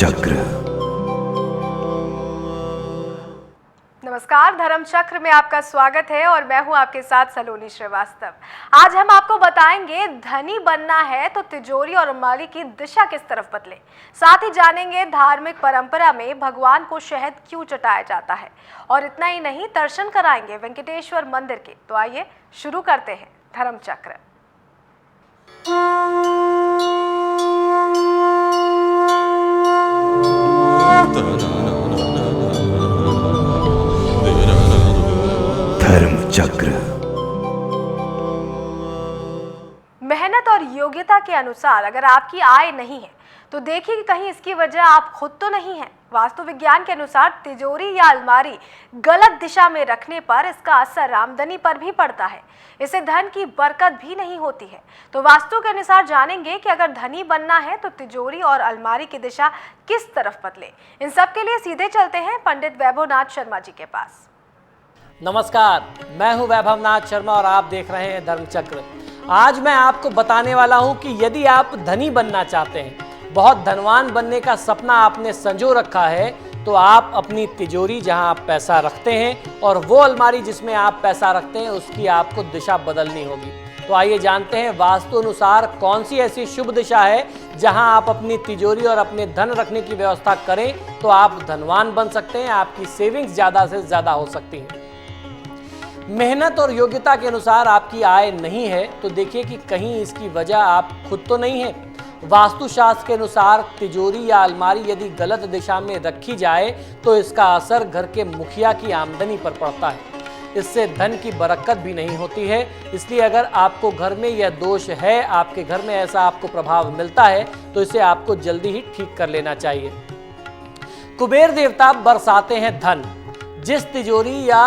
चक्र। नमस्कार, धर्म चक्र में आपका स्वागत है और मैं हूं आपके साथ सलोनी श्रीवास्तव। आज हम आपको बताएंगे धनी बनना है तो तिजोरी और अलमारी की दिशा किस तरफ बदले। साथ ही जानेंगे धार्मिक परंपरा में भगवान को शहद क्यों चटाया जाता है और इतना ही नहीं, दर्शन कराएंगे वेंकटेश्वर मंदिर के। तो आइए शुरू करते हैं धर्म चक्र। धर्म चक्र। मेहनत और योग्यता के अनुसार अगर आपकी आय नहीं है तो देखिए कि कहीं इसकी वजह आप खुद तो नहीं हैं। वास्तु विज्ञान के अनुसार तिजोरी या अलमारी गलत दिशा में रखने पर इसका असर आमदनी पर भी पड़ता है, इससे धन की बरकत भी नहीं होती है। तो वास्तु के अनुसार जानेंगे कि अगर धनी बनना है तो तिजोरी और अलमारी की दिशा किस तरफ बदले। इन सब के लिए सीधे चलते हैं पंडित वैभवनाथ शर्मा जी के पास। नमस्कार, मैं हूं वैभवनाथ शर्मा और आप देख रहे हैं धर्म चक्र। आज मैं आपको बताने वाला हूं कि यदि आप धनी बनना चाहते हैं, बहुत धनवान बनने का सपना आपने संजो रखा है, तो आप अपनी तिजोरी जहां आप पैसा रखते हैं और वो अलमारी जिसमें आप पैसा रखते हैं उसकी आपको दिशा बदलनी होगी। तो आइए जानते हैं वास्तु अनुसार कौन सी ऐसी शुभ दिशा है जहां आप अपनी तिजोरी और अपने धन रखने की व्यवस्था करें तो आप धनवान बन सकते हैं, आपकी सेविंग्स ज़्यादा से ज़्यादा हो सकती हैं। मेहनत और योग्यता के अनुसार आपकी आय नहीं है तो देखिए कि कहीं इसकी वजह आप खुद तो नहीं है। वास्तुशास्त्र के अनुसार तिजोरी या अलमारी यदि गलत दिशा में रखी जाए तो इसका असर घर के मुखिया की आमदनी पर पड़ता है, इससे धन की बरकत भी नहीं होती है। इसलिए अगर आपको घर में यह दोष है, आपके घर में ऐसा आपको प्रभाव मिलता है तो इसे आपको जल्दी ही ठीक कर लेना चाहिए। कुबेर देवता बरसाते हैं धन। जिस तिजोरी या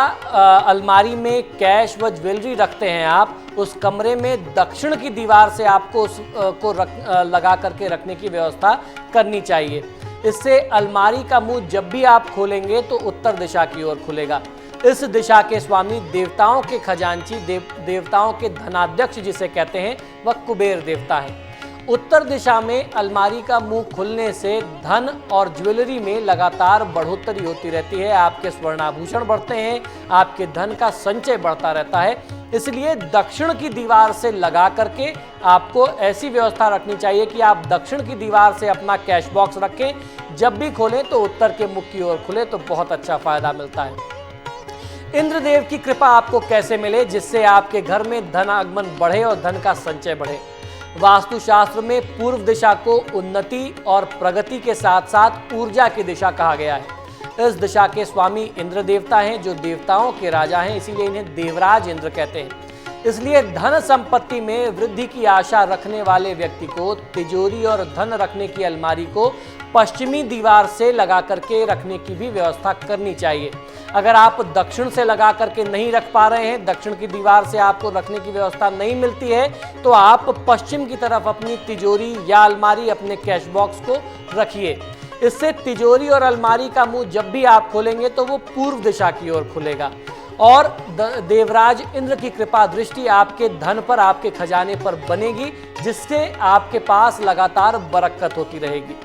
अलमारी में कैश व ज्वेलरी रखते हैं आप, उस कमरे में दक्षिण की दीवार से आपको उसको लगा करके रखने की व्यवस्था करनी चाहिए। इससे अलमारी का मुंह जब भी आप खोलेंगे तो उत्तर दिशा की ओर खुलेगा। इस दिशा के स्वामी देवताओं के खजांची देवताओं के धनाध्यक्ष जिसे कहते हैं वह कुबेर देवता है। उत्तर दिशा में अलमारी का मुंह खुलने से धन और ज्वेलरी में लगातार बढ़ोतरी होती रहती है, आपके स्वर्णाभूषण बढ़ते हैं, आपके धन का संचय बढ़ता रहता है। इसलिए दक्षिण की दीवार से लगा करके आपको ऐसी व्यवस्था रखनी चाहिए कि आप दक्षिण की दीवार से अपना कैश बॉक्स रखें, जब भी खोलें तो उत्तर के मुख की ओर खुले तो बहुत अच्छा फायदा मिलता है। इंद्रदेव की कृपा आपको कैसे मिले जिससे आपके घर में धन आगमन बढ़े और धन का संचय बढ़े। वास्तुशास्त्र में पूर्व दिशा को उन्नति और प्रगति के साथ साथ ऊर्जा की दिशा कहा गया है। इस दिशा के स्वामी इंद्र देवता हैं जो देवताओं के राजा हैं, इसीलिए इन्हें देवराज इंद्र कहते हैं। इसलिए धन संपत्ति में वृद्धि की आशा रखने वाले व्यक्ति को तिजोरी और धन रखने की अलमारी को पश्चिमी दीवार से लगा करके रखने की भी व्यवस्था करनी चाहिए। अगर आप दक्षिण से लगा करके नहीं रख पा रहे हैं, दक्षिण की दीवार से आपको रखने की व्यवस्था नहीं मिलती है, तो आप पश्चिम की तरफ अपनी तिजोरी या अलमारी, अपने कैश बॉक्स को रखिए। इससे तिजोरी और अलमारी का मुंह जब भी आप खोलेंगे तो वो पूर्व दिशा की ओर खुलेगा और देवराज इंद्र की कृपा दृष्टि आपके धन पर, आपके खजाने पर बनेगी, जिससे आपके पास लगातार बरकत होती रहेगी।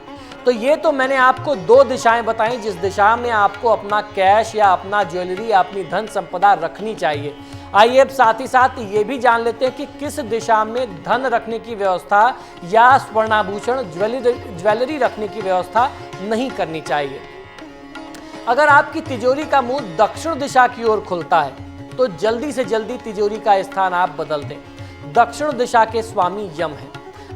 तो ये तो मैंने आपको दो दिशाएं बताई जिस दिशा में आपको अपना कैश या अपना ज्वेलरी या अपनी धन संपदा रखनी चाहिए। आइए अब साथ ही साथ ये भी जान लेते हैं कि किस दिशा में धन रखने की व्यवस्था या स्वर्णाभूषण ज्वेलरी रखने की व्यवस्था नहीं करनी चाहिए। अगर आपकी तिजोरी का मुंह दक्षिण दिशा की ओर खुलता है तो जल्दी से जल्दी तिजोरी का स्थान आप बदल दें। दक्षिण दिशा के स्वामी यम हैं।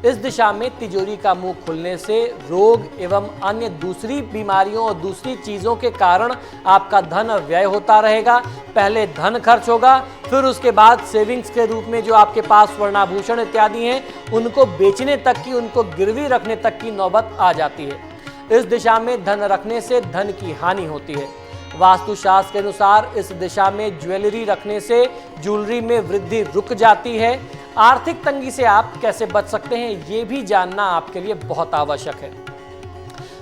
इस दिशा में तिजोरी का मुंह खुलने से रोग एवं अन्य दूसरी बीमारियों और दूसरी चीज़ों के कारण आपका धन व्यय होता रहेगा। पहले धन खर्च होगा, फिर उसके बाद सेविंग्स के रूप में जो आपके पास स्वर्णाभूषण इत्यादि हैं उनको बेचने तक की, उनको गिरवी रखने तक की नौबत आ जाती है। इस दिशा में धन रखने से धन की हानि होती है। वास्तुशास्त्र के अनुसार इस दिशा में ज्वेलरी रखने से ज्वेलरी में वृद्धि रुक जाती है। आर्थिक तंगी से आप कैसे बच सकते हैं ये भी जानना आपके लिए बहुत आवश्यक है।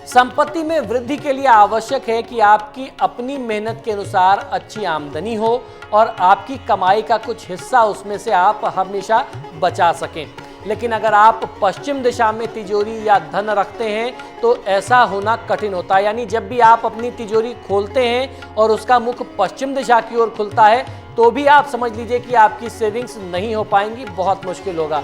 संपत्ति में वृद्धि के लिए आवश्यक है कि आपकी अपनी मेहनत के अनुसार अच्छी आमदनी हो और आपकी कमाई का कुछ हिस्सा उसमें से आप हमेशा बचा सकें। लेकिन अगर आप पश्चिम दिशा में तिजोरी या धन रखते हैं तो ऐसा होना कठिन होता है। यानी जब भी आप अपनी तिजोरी खोलते हैं और उसका मुख पश्चिम दिशा की ओर खुलता है तो भी आप समझ लीजिए कि आपकी सेविंग्स नहीं हो पाएंगी, बहुत मुश्किल होगा।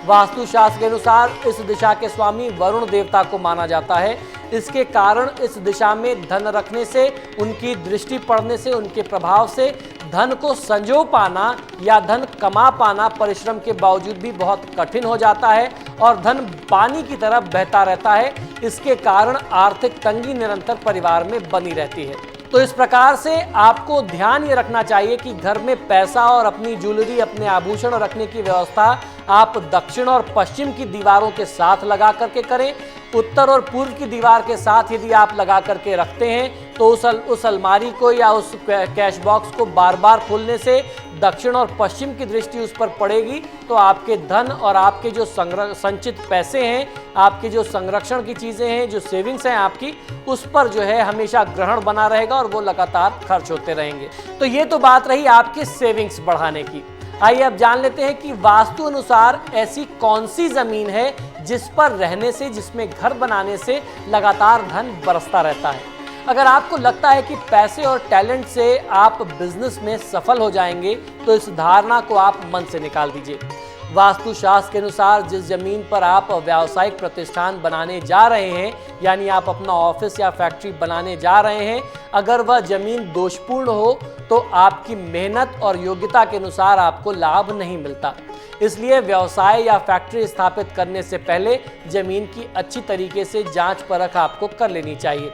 वास्तुशास्त्र के अनुसार इस दिशा के स्वामी वरुण देवता को माना जाता है। इसके कारण इस दिशा में धन रखने से, उनकी दृष्टि पड़ने से, उनके प्रभाव से धन को संजो पाना या धन कमा पाना परिश्रम के बावजूद भी बहुत कठिन हो जाता है और धन पानी की तरह बहता रहता है। इसके कारण आर्थिक तंगी निरंतर परिवार में बनी रहती है। तो इस प्रकार से आपको ध्यान ये रखना चाहिए कि घर में पैसा और अपनी ज्वेलरी, अपने आभूषण रखने की व्यवस्था आप दक्षिण और पश्चिम की दीवारों के साथ लगा करके करें। उत्तर और पूर्व की दीवार के साथ यदि आप लगा करके रखते हैं तो उस अलमारी को या उस कैश बॉक्स को बार बार खोलने से दक्षिण और पश्चिम की दृष्टि उस पर पड़ेगी तो आपके धन और आपके जो संचित पैसे हैं, आपके जो संरक्षण की चीज़ें हैं, जो सेविंग्स हैं आपकी, उस पर जो है हमेशा ग्रहण बना रहेगा और वो लगातार खर्च होते रहेंगे। तो ये तो बात रही आपके सेविंग्स बढ़ाने की। आइए अब जान लेते हैं कि वास्तु अनुसार ऐसी कौन सी ज़मीन है जिस पर रहने से, जिसमें घर बनाने से लगातार धन बरसता रहता है। अगर आपको लगता है कि पैसे और टैलेंट से आप बिजनेस में सफल हो जाएंगे तो इस धारणा को आप मन से निकाल दीजिए। वास्तुशास्त्र के अनुसार जिस जमीन पर आप व्यावसायिक प्रतिष्ठान बनाने जा रहे हैं, यानी आप अपना ऑफिस या फैक्ट्री बनाने जा रहे हैं, अगर वह जमीन दोषपूर्ण हो तो आपकी मेहनत और योग्यता के अनुसार आपको लाभ नहीं मिलता। इसलिए व्यवसाय या फैक्ट्री स्थापित करने से पहले जमीन की अच्छी तरीके से जांच परख आपको कर लेनी चाहिए।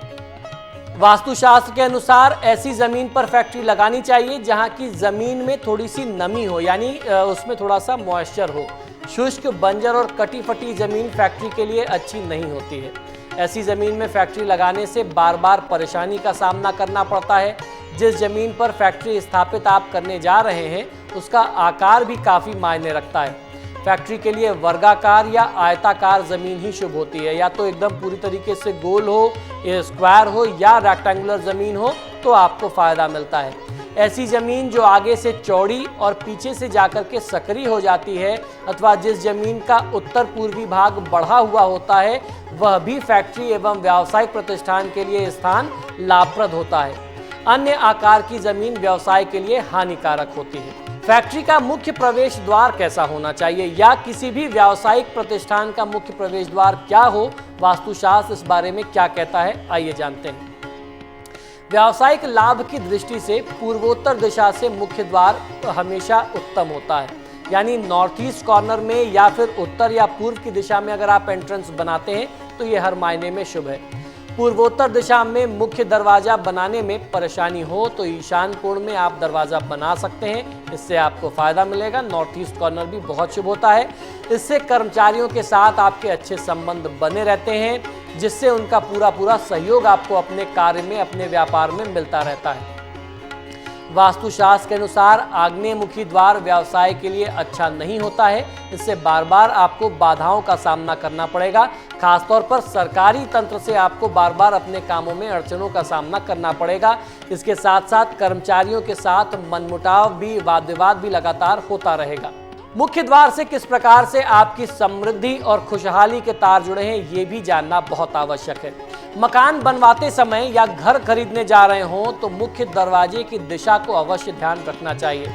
वास्तुशास्त्र के अनुसार ऐसी ज़मीन पर फैक्ट्री लगानी चाहिए जहां की ज़मीन में थोड़ी सी नमी हो, यानी उसमें थोड़ा सा मॉइस्चर हो। शुष्क, बंजर और कटी फटी ज़मीन फैक्ट्री के लिए अच्छी नहीं होती है। ऐसी ज़मीन में फैक्ट्री लगाने से बार बार परेशानी का सामना करना पड़ता है। जिस ज़मीन पर फैक्ट्री स्थापित आप करने जा रहे हैं उसका आकार भी काफ़ी मायने रखता है। फैक्ट्री के लिए वर्गाकार या आयताकार ज़मीन ही शुभ होती है। या तो एकदम पूरी तरीके से गोल हो, स्क्वायर हो या रेक्टेंगुलर ज़मीन हो तो आपको फ़ायदा मिलता है। ऐसी ज़मीन जो आगे से चौड़ी और पीछे से जाकर के सकरी हो जाती है अथवा जिस ज़मीन का उत्तर पूर्वी भाग बढ़ा हुआ होता है वह भी फैक्ट्री एवं व्यावसायिक प्रतिष्ठान के लिए स्थान लाभप्रद होता है। अन्य आकार की ज़मीन व्यवसाय के लिए हानिकारक होती है। फैक्ट्री का मुख्य प्रवेश द्वार कैसा होना चाहिए या किसी भी व्यावसायिक प्रतिष्ठान का मुख्य प्रवेश द्वार क्या हो, वास्तुशास्त्र इस बारे में क्या कहता है, आइए जानते हैं। व्यावसायिक लाभ की दृष्टि से पूर्वोत्तर दिशा से मुख्य द्वार हमेशा उत्तम होता है। यानी नॉर्थ ईस्ट कॉर्नर में या फिर उत्तर या पूर्व की दिशा में अगर आप एंट्रेंस बनाते हैं तो ये हर मायने में शुभ है। पूर्वोत्तर दिशा में मुख्य दरवाजा बनाने में परेशानी हो तो ईशान कोण में आप दरवाजा बना सकते हैं, इससे आपको फायदा मिलेगा। नॉर्थ ईस्ट कॉर्नर भी बहुत शुभ होता है। इससे कर्मचारियों के साथ आपके अच्छे संबंध बने रहते हैं जिससे उनका पूरा सहयोग आपको अपने कार्य में, अपने व्यापार में मिलता रहता है। वास्तुशास्त्र के अनुसार आग्नेयमुखी द्वार व्यवसाय के लिए अच्छा नहीं होता है। इससे बार बार आपको बाधाओं का सामना करना पड़ेगा। खासतौर पर सरकारी तंत्र से आपको बार बार अपने कामों में अड़चनों का सामना करना पड़ेगा। इसके साथ साथ कर्मचारियों के साथ मनमुटाव भी, वाद विवाद भी लगातार होता रहेगा। मुख्य द्वार से किस प्रकार से आपकी समृद्धि और खुशहाली के तार जुड़े हैं ये भी जानना बहुत आवश्यक है। मकान बनवाते समय या घर खरीदने जा रहे हों तो मुख्य दरवाजे की दिशा को अवश्य ध्यान रखना चाहिए।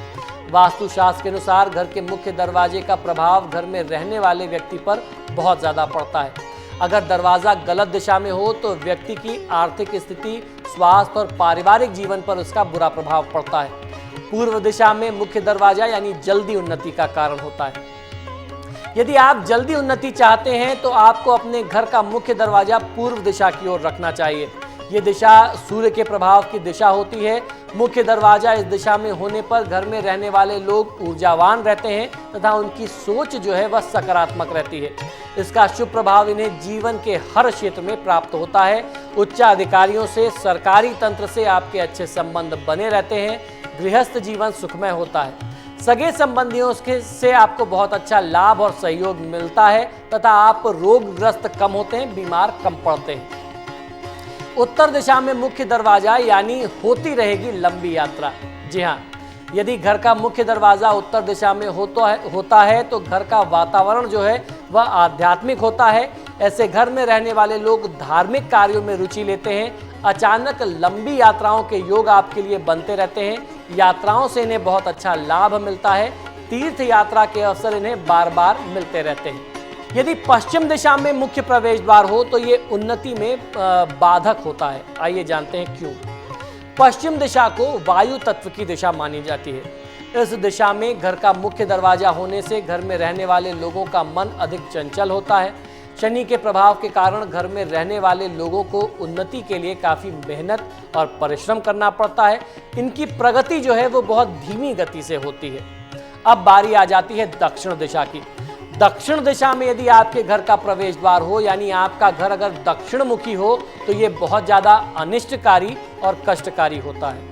वास्तुशास्त्र के अनुसार घर के मुख्य दरवाजे का प्रभाव घर में रहने वाले व्यक्ति पर बहुत ज़्यादा पड़ता है। अगर दरवाज़ा गलत दिशा में हो तो व्यक्ति की आर्थिक स्थिति, स्वास्थ्य और पारिवारिक जीवन पर उसका बुरा प्रभाव पड़ता है। पूर्व दिशा में मुख्य दरवाजा यानी जल्दी उन्नति का कारण होता है। यदि आप जल्दी उन्नति चाहते हैं तो आपको अपने घर का मुख्य दरवाजा पूर्व दिशा की ओर रखना चाहिए। ये दिशा सूर्य के प्रभाव की दिशा होती है। मुख्य दरवाजा इस दिशा में होने पर घर में रहने वाले लोग ऊर्जावान रहते हैं तथा उनकी सोच जो है वह सकारात्मक रहती है। इसका शुभ प्रभाव इन्हें जीवन के हर क्षेत्र में प्राप्त होता है। उच्च अधिकारियों से, सरकारी तंत्र से आपके अच्छे संबंध बने रहते हैं। गृहस्थ जीवन सुखमय होता है। सगे संबंधियों से आपको बहुत अच्छा लाभ और सहयोग मिलता है तथा आप रोगग्रस्त कम होते हैं, बीमार कम पड़ते हैं। उत्तर दिशा में मुख्य दरवाजा यानी होती रहेगी लंबी यात्रा। जी हाँ, यदि घर का मुख्य दरवाज़ा उत्तर दिशा में होता है तो घर का वातावरण जो है वह आध्यात्मिक होता है। ऐसे घर में रहने वाले लोग धार्मिक कार्यों में रुचि लेते हैं। अचानक लंबी यात्राओं के योग आपके लिए बनते रहते हैं। यात्राओं से इन्हें बहुत अच्छा लाभ मिलता है। तीर्थ यात्रा के अवसर इन्हें बार बार मिलते रहते हैं। यदि पश्चिम दिशा में मुख्य प्रवेश द्वार हो तो ये उन्नति में बाधक होता है। आइए जानते हैं क्यों। पश्चिम दिशा को वायु तत्व की दिशा मानी जाती है। इस दिशा में घर का मुख्य दरवाजा होने से घर में रहने वाले लोगों का मन अधिक चंचल होता है। शनि के प्रभाव के कारण घर में रहने वाले लोगों को उन्नति के लिए काफ़ी मेहनत और परिश्रम करना पड़ता है। इनकी प्रगति जो है वो बहुत धीमी गति से होती है। अब बारी आ जाती है दक्षिण दिशा की। दक्षिण दिशा में यदि आपके घर का प्रवेश द्वार हो, यानी आपका घर अगर दक्षिण मुखी हो, तो ये बहुत ज़्यादा अनिष्टकारी और कष्टकारी होता है।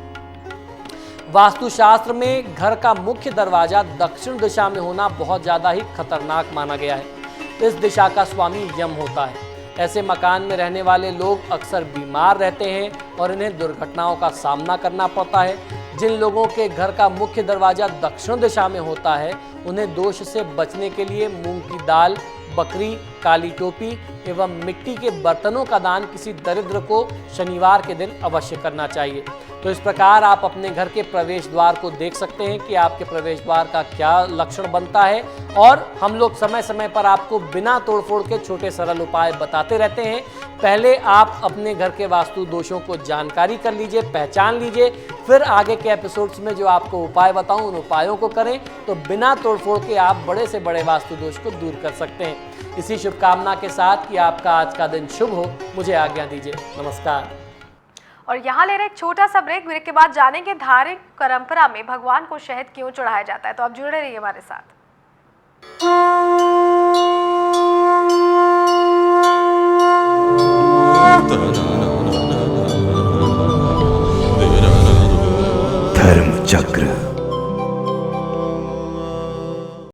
वास्तुशास्त्र में घर का मुख्य दरवाजा दक्षिण दिशा में होना बहुत ज़्यादा ही खतरनाक माना गया है। इस दिशा का स्वामी यम होता है। ऐसे मकान में रहने वाले लोग अक्सर बीमार रहते हैं और इन्हें दुर्घटनाओं का सामना करना पड़ता है। जिन लोगों के घर का मुख्य दरवाजा दक्षिण दिशा में होता है, उन्हें दोष से बचने के लिए मूंग की दाल, बकरी, काली टोपी एवं मिट्टी के बर्तनों का दान किसी दरिद्र को शनिवार के दिन अवश्य करना चाहिए। तो इस प्रकार आप अपने घर के प्रवेश द्वार को देख सकते हैं कि आपके प्रवेश द्वार का क्या लक्षण बनता है, और हम लोग समय समय पर आपको बिना तोड़फोड़ के छोटे सरल उपाय बताते रहते हैं। पहले आप अपने घर के वास्तु दोषों को जानकारी कर लीजिए, पहचान लीजिए, फिर आगे के एपिसोड्स में जो आपको उपाय बताऊं उन उपायों को करें, तो बिना तोड़फोड़ के आप बड़े से बड़े वास्तु दोष को दूर कर सकते हैं। इसी शुभकामना के साथ कि आपका आज का दिन शुभ हो, मुझे आज्ञा दीजिए। नमस्कार। और यहाँ ले रहे एक छोटा सा ब्रेक के बाद जानेंगे धार्मिक परंपरा में भगवान को शहद क्यों चढ़ाया जाता है। तो आप जुड़े रहिए हमारे साथ। धर्म चक्र।